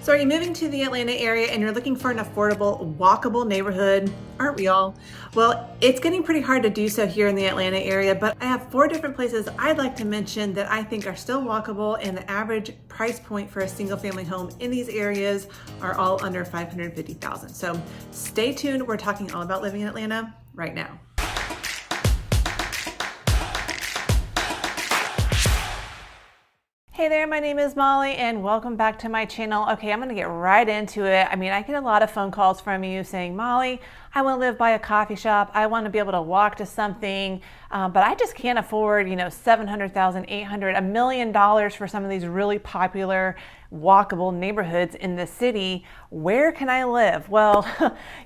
So are you moving to the Atlanta area and you're looking for an affordable, walkable neighborhood? Aren't we all? Well, it's getting pretty hard to do so here in the Atlanta area, but I have 4 different places I'd like to mention that I think are still walkable, and the average price point for a single family home in these areas are all under $550,000. So stay tuned. We're talking all about living in Atlanta right now. Hey there, my name is Molly and welcome back to my channel. Okay, I'm gonna get right into it. I mean, I get a lot of phone calls from you saying, Molly, I wanna live by a coffee shop. I wanna be able to walk to something, but I just can't afford, $700,000, $800,000, $1 million for some of these really popular walkable neighborhoods in the city. Where can I live? Well,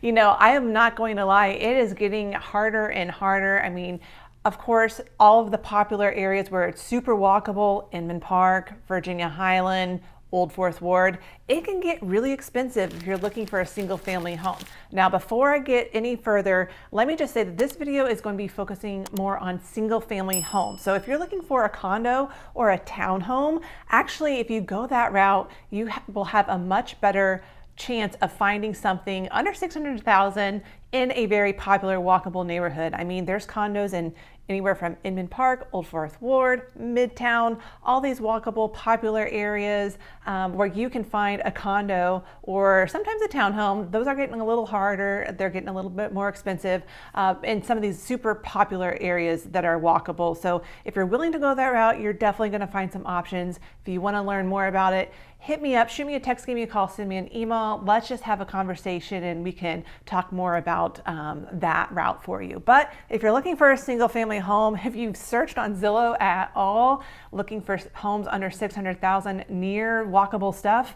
I am not going to lie. It is getting harder and harder. I mean, of course, all of the popular areas where it's super walkable, Inman Park, Virginia Highland, Old Fourth Ward, it can get really expensive if you're looking for a single family home. Now, before I get any further, let me just say that this video is going to be focusing more on single family homes. So if you're looking for a condo or a townhome, actually, if you go that route, you will have a much better chance of finding something under $600,000 in a very popular walkable neighborhood. I mean, there's condos in anywhere from Inman Park, Old Fourth Ward, Midtown, all these walkable popular areas where you can find a condo or sometimes a townhome. Those are getting a little harder. They're getting a little bit more expensive in some of these super popular areas that are walkable. So if you're willing to go that route, you're definitely gonna find some options. If you wanna learn more about it, hit me up, shoot me a text, give me a call, send me an email. Let's just have a conversation and we can talk more about that route for you. But if you're looking for a single family home, if you've searched on Zillow at all, looking for homes under $600,000 near walkable stuff,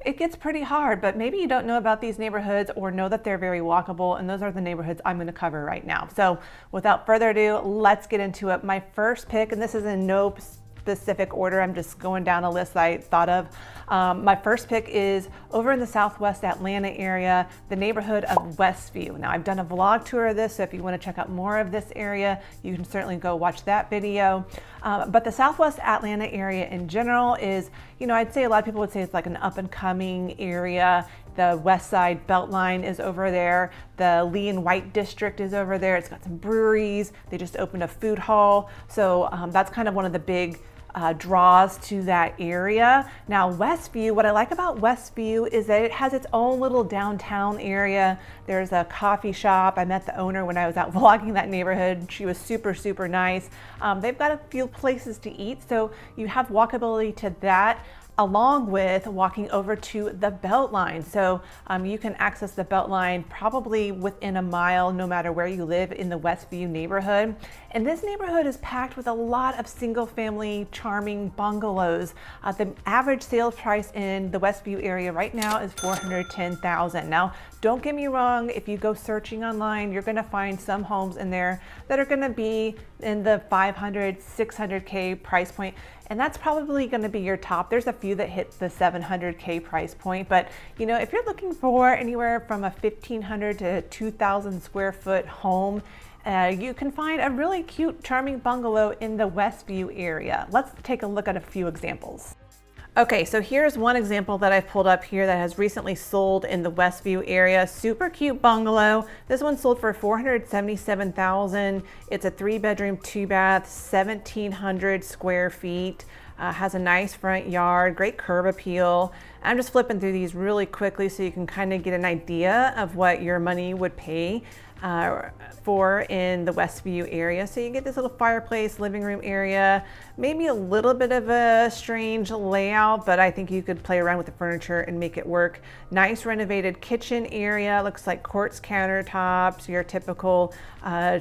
it gets pretty hard. But maybe you don't know about these neighborhoods or know that they're very walkable, and those are the neighborhoods I'm going to cover right now. So without further ado, let's get into it. My first pick, and this is in no specific order, I'm just going down a list I thought of. My first pick is over in the Southwest Atlanta area, the neighborhood of Westview. Now, I've done a vlog tour of this, so if you want to check out more of this area, you can certainly go watch that video. But the Southwest Atlanta area in general is, I'd say a lot of people would say it's like an up and coming area. The West Side Beltline is over there. The Lee and White District is over there. It's got some breweries. They just opened a food hall. So that's kind of one of the big draws to that area. Now, Westview, what I like about Westview is that it has its own little downtown area. There's a coffee shop. I met the owner when I was out vlogging that neighborhood. She was super, super nice. They've got a few places to eat, so you have walkability to that, along with walking over to the Beltline. So you can access the Beltline probably within a mile, no matter where you live in the Westview neighborhood. And this neighborhood is packed with a lot of single family charming bungalows. The average sales price in the Westview area right now is $410,000. Now, don't get me wrong, if you go searching online, you're gonna find some homes in there that are gonna be in the $500,000, $600K price point. And that's probably going to be your top. There's a few that hit the $700K price point, but if you're looking for anywhere from a 1,500 to 2,000 square foot home, you can find a really cute, charming bungalow in the Westview area. Let's take a look at a few examples. Okay, so here's one example that I've pulled up here that has recently sold in the Westview area. Super cute bungalow. This one sold for $477,000. It's a 3-bedroom, 2-bath, 1,700 square feet. Has a nice front yard, great curb appeal. I'm just flipping through these really quickly so you can kind of get an idea of what your money would pay for in the Westview area. So you get this little fireplace, living room area, maybe a little bit of a strange layout, but I think you could play around with the furniture and make it work. Nice renovated kitchen area, looks like quartz countertops, your typical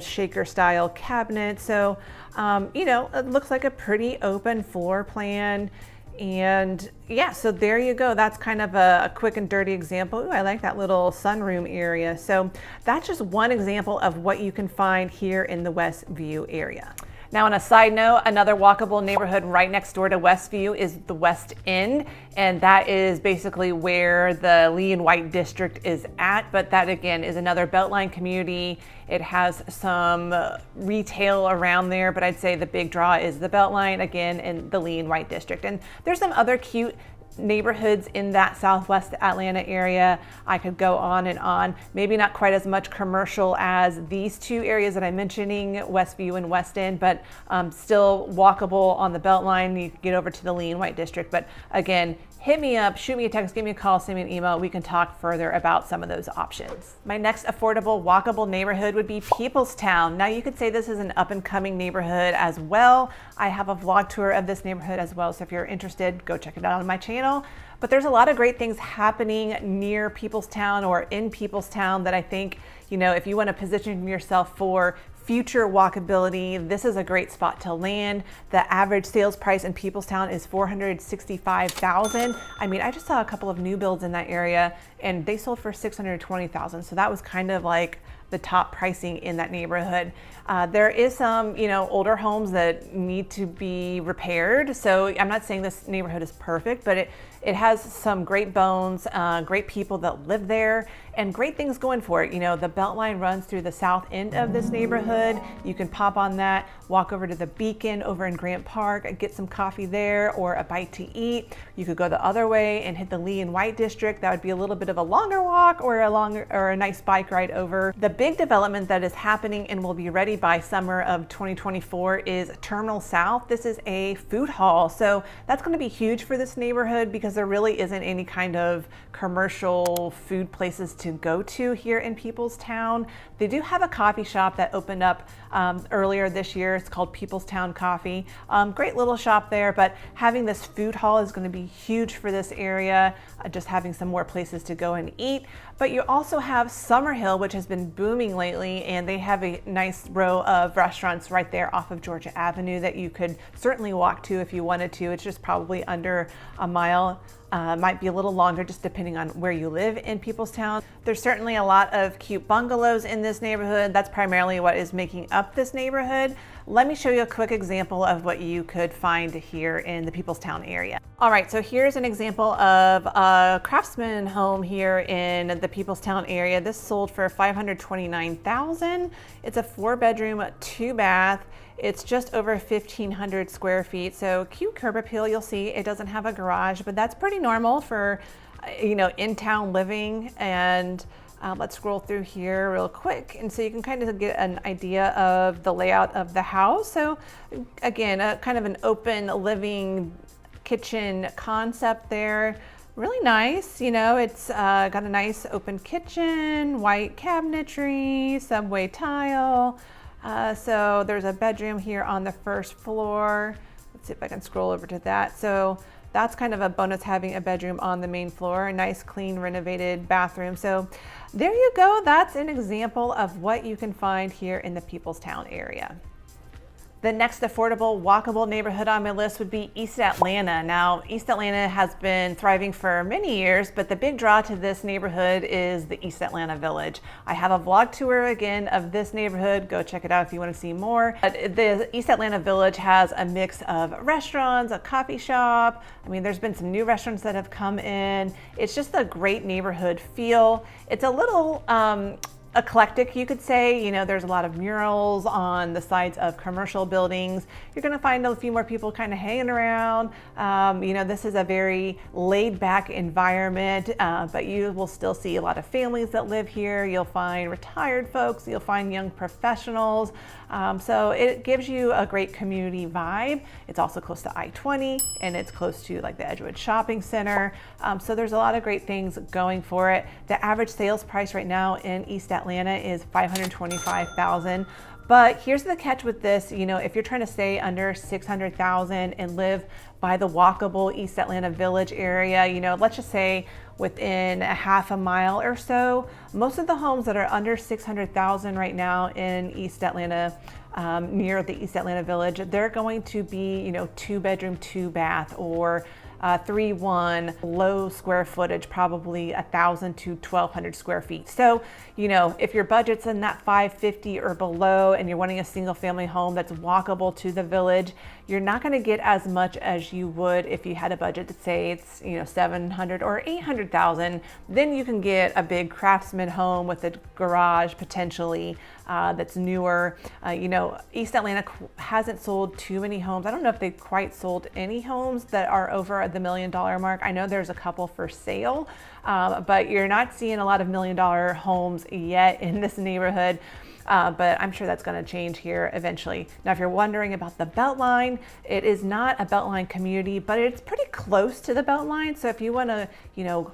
shaker style cabinet. So, it looks like a pretty open floor plan. And yeah, so there you go. That's kind of a quick and dirty example. Ooh, I like that little sunroom area. So that's just one example of what you can find here in the Westview area. Now, on a side note, another walkable neighborhood right next door to Westview is the West End, and that is basically where the Lee and White district is at. But that again is another Beltline community. It has some retail around there, but I'd say the big draw is the Beltline again in the Lee and White district. And there's some other cute neighborhoods in that Southwest Atlanta area. I could go on and on. Maybe not quite as much commercial as these two areas that I'm mentioning, Westview and West End, but still walkable on the Beltline. You can get over to the Lean White District. But again, hit me up, shoot me a text, give me a call, send me an email. We can talk further about some of those options. My next affordable, walkable neighborhood would be Peoplestown. Now you could say this is an up and coming neighborhood as well. I have a vlog tour of this neighborhood as well. So if you're interested, go check it out on my channel. But there's a lot of great things happening near Peoplestown or in Peoplestown that I think, you know, if you want to position yourself for future walkability, this is a great spot to land. The average sales price in Peoplestown is $465,000. I mean, I just saw a couple of new builds in that area and they sold for $620,000. So that was kind of like the top pricing in that neighborhood. There is some, you know, older homes that need to be repaired. So I'm not saying this neighborhood is perfect, but it has some great bones, great people that live there, and great things going for it. You know, the Beltline runs through the south end of this neighborhood. You can pop on that, walk over to the Beacon over in Grant Park, get some coffee there or a bite to eat. You could go the other way and hit the Lee and White District. That would be a little bit of a longer walk or a nice bike ride over. The big development that is happening and will be ready by summer of 2024 is Terminal South. This is a food hall. So that's going to be huge for this neighborhood because there really isn't any kind of commercial food places to go to here in Peoplestown. They do have a coffee shop that opened up earlier this year. It's called Peoplestown Coffee. Great little shop there, but having this food hall is going to be huge for this area, just having some more places to go and eat. But you also have Summerhill, which has been booming lately, and they have a nice row of restaurants right there off of Georgia Avenue that you could certainly walk to if you wanted to. It's just probably under a mile. Might be a little longer just depending on where you live in Peoplestown. There's certainly a lot of cute bungalows in this neighborhood. That's primarily what is making up this neighborhood. Let me show you a quick example of what you could find here in the Peoplestown area. All right, so here's an example of a craftsman home here in the Peoplestown area. This sold for $529,000. It's a 4-bedroom, 2-bath. It's just over 1,500 square feet. So cute curb appeal. You'll see it doesn't have a garage, but that's pretty normal for, you know, in-town living. And let's scroll through here real quick. And so you can kind of get an idea of the layout of the house. So again, a kind of an open living kitchen concept there. Really nice, you know, it's got a nice open kitchen, white cabinetry, subway tile. So there's a bedroom here on the first floor. Let's see if I can scroll over to that. So that's kind of a bonus, having a bedroom on the main floor, a nice, clean, renovated bathroom. So there you go. That's an example of what you can find here in the Peoplestown area. The next affordable, walkable neighborhood on my list would be East Atlanta. Now, East Atlanta has been thriving for many years, but the big draw to this neighborhood is the East Atlanta Village. I have a vlog tour again of this neighborhood. Go check it out if you want to see more. The East Atlanta Village has a mix of restaurants, a coffee shop. I mean, there's been some new restaurants that have come in. It's just a great neighborhood feel. It's a little eclectic, you could say. You know, there's a lot of murals on the sides of commercial buildings. You're going to find a few more people kind of hanging around. You know, this is a very laid back environment, but you will still see a lot of families that live here. You'll find retired folks, you'll find young professionals. So it gives you a great community vibe. It's also close to I-20 and it's close to like the Edgewood Shopping Center. So there's a lot of great things going for it. The average sales price right now in East Atlanta is $525,000. But here's the catch with this, you know, if you're trying to stay under $600,000 and live by the walkable East Atlanta Village area, you know, let's just say within a half a mile or so, most of the homes that are under $600,000 right now in East Atlanta, near the East Atlanta Village, they're going to be, you know, 2-bedroom, 2-bath, or 3-1, low square footage, probably 1,000 to 1,200 square feet. So, you know, if your budget's in that 550 or below and you're wanting a single family home that's walkable to the village, you're not going to get as much as you would if you had a budget that say it's, you know, 700 or 800,000. Then you can get a big craftsman home with a garage potentially. that's newer. East Atlanta hasn't sold too many homes. I don't know if they've quite sold any homes that are over the $1 million mark. I know there's a couple for sale, but you're not seeing a lot of $1 million homes yet in this neighborhood. But I'm sure that's going to change here eventually. Now, if you're wondering about the Beltline, it is not a Beltline community, but it's pretty close to the Beltline. So if you want to,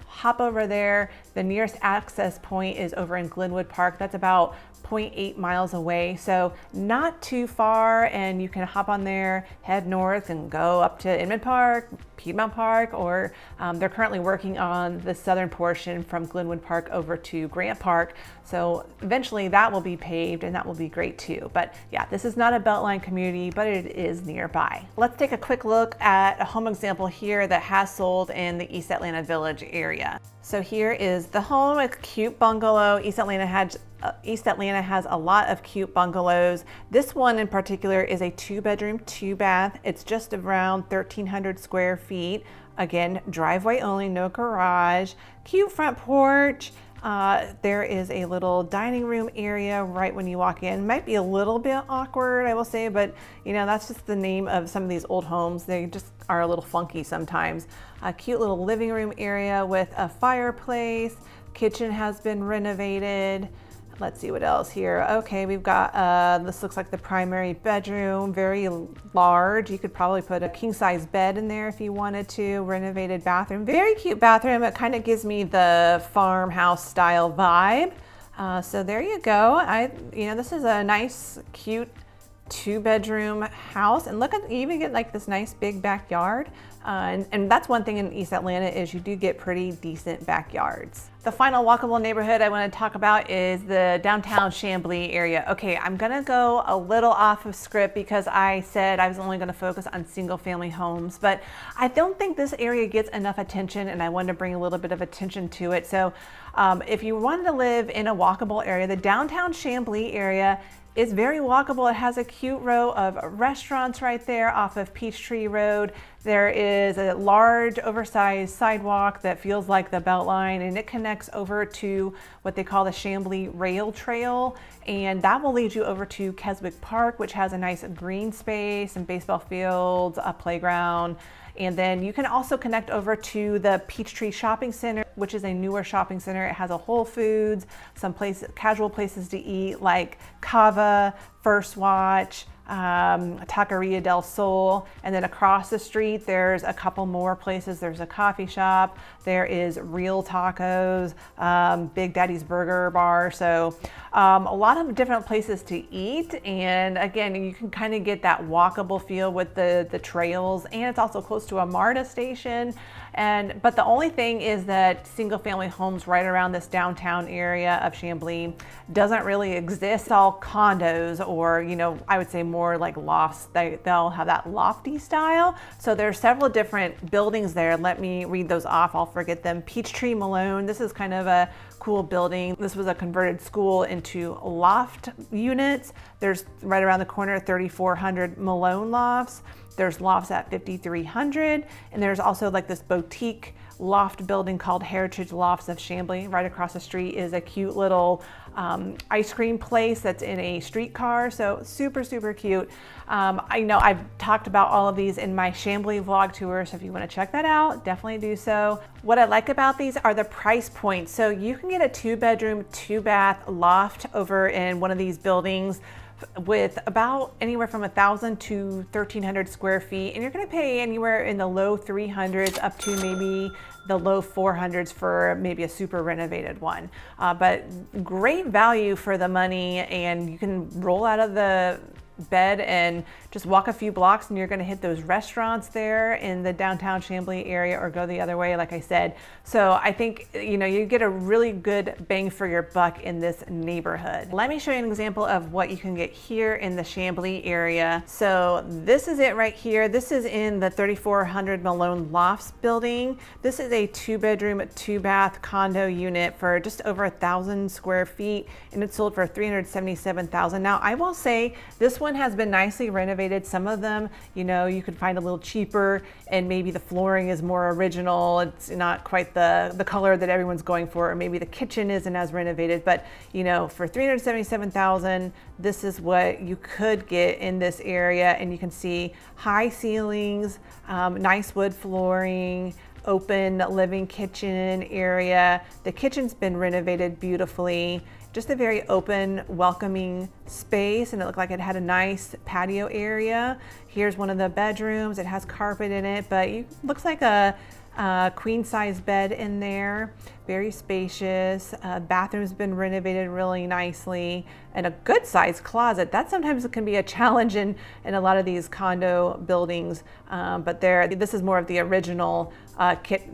hop over there, the nearest access point is over in Glenwood Park. That's about 0.8 miles away, so not too far, and you can hop on there, head north, and go up to Inman Park, Piedmont Park, or they're currently working on the southern portion from Glenwood Park over to Grant Park, so eventually that will be paved, and that will be great too. But yeah, this is not a Beltline community, but it is nearby. Let's take a quick look at a home example here that has sold in the East Atlanta Village area. So here is the home, a cute bungalow. East Atlanta has a lot of cute bungalows. This one in particular is a 2-bedroom, 2-bath. It's just around 1,300 square feet. Again, driveway only, no garage. Cute front porch. There is a little dining room area right when you walk in. Might be a little bit awkward, I will say, but that's just the name of some of these old homes. They just are a little funky sometimes. A cute little living room area with a fireplace. Kitchen has been renovated. Let's see what else here. Okay, we've got, this looks like the primary bedroom, very large. You could probably put a king size bed in there if you wanted to. Renovated bathroom, very cute bathroom. It kind of gives me the farmhouse style vibe. So there you go. This is a nice, cute 2-bedroom house, and look at, you even get like this nice big backyard. And that's one thing in East Atlanta is you do get pretty decent backyards. The final walkable neighborhood I want to talk about is the downtown Chamblee area. Okay, I'm gonna go a little off of script because I said I was only gonna focus on single family homes, but I don't think this area gets enough attention, and I wanted to bring a little bit of attention to it. So if you wanted to live in a walkable area, the downtown Chamblee area is very walkable. It has a cute row of restaurants right there off of Peachtree Road. There is a large oversized sidewalk that feels like the Beltline, and it connects over to what they call the Chamblee Rail Trail, and that will lead you over to Keswick Park, which has a nice green space and baseball fields, a playground. And then you can also connect over to the Peachtree Shopping Center, which is a newer shopping center. It has a Whole Foods, some casual places to eat like Cava, First Watch, Taqueria del Sol, and then across the street there's a couple more places. There's a coffee shop, there is Real Tacos, Big Daddy's Burger Bar, so a lot of different places to eat. And again, you can kind of get that walkable feel with the trails, and it's also close to a MARTA station. But the only thing is that single family homes right around this downtown area of Chamblee doesn't really exist. It's all condos, or I would say more like lofts. They'll have that lofty style. So there's several different buildings there. Let me read those off. I'll forget them. Peachtree Malone. This is kind of a cool building. This was a converted school into loft units. There's right around the corner 3,400 Malone lofts. There's lofts at 5,300, and there's also like this boutique loft building called Heritage Lofts of Chamblee. Right across the street is a cute little ice cream place that's in a streetcar, so super, super cute. I know I've talked about all of these in my Chamblee vlog tour, so if you want to check that out, definitely do so. What I like about these are the price points. So you can get a 2-bedroom, 2-bath loft over in one of these buildings with about anywhere from 1,000 to 1,300 square feet, and you're going to pay anywhere in the low 300s up to maybe the low 400s for maybe a super renovated one. But great value for the money, and you can roll out of the bed and just walk a few blocks and you're going to hit those restaurants there in the downtown Chamblee area, or go the other way like I said. So I think you get a really good bang for your buck in this neighborhood. Let me show you an example of what you can get here in the Chamblee area. So this is it right here. This is in the 3,400 Malone Lofts building. This is a 2-bedroom, 2-bath condo unit for just over 1,000 square feet, and it sold for $377,000. Now I will say this one has been nicely renovated. Some of them, you know, you could find a little cheaper and maybe the flooring is more original. It's not quite the color that everyone's going for, or maybe the kitchen isn't as renovated. But, you know, for $377,000, this is what you could get in this area. And you can see high ceilings, nice wood flooring, open living kitchen area. The kitchen's been renovated beautifully. Just a very open, welcoming space, and it looked like it had a nice patio area. Here's one of the bedrooms. It has carpet in it, but it looks like a queen size bed in there. Very spacious. Bathroom's been renovated really nicely, and a good sized closet. That sometimes can be a challenge in a lot of these condo buildings, but this is more of the original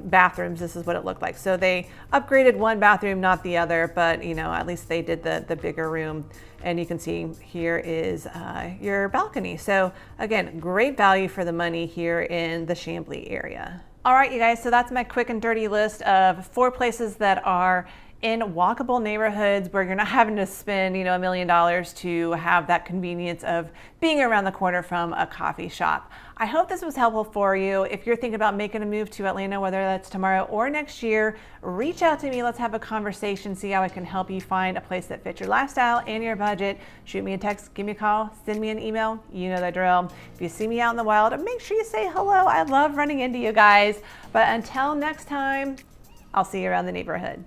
bathrooms. This is what it looked like. So they upgraded one bathroom, not the other, but you know, at least they did the bigger room. And you can see here is your balcony. So again, great value for the money here in the Chamblee area. All right, you guys, so that's my quick and dirty list of 4 places that are in walkable neighborhoods where you're not having to spend, you know, $1 million to have that convenience of being around the corner from a coffee shop. I hope this was helpful for you. If you're thinking about making a move to Atlanta, whether that's tomorrow or next year, reach out to me. Let's have a conversation, see how I can help you find a place that fits your lifestyle and your budget. Shoot me a text, give me a call, send me an email. You know the drill. If you see me out in the wild, make sure you say hello. I love running into you guys. But until next time, I'll see you around the neighborhood.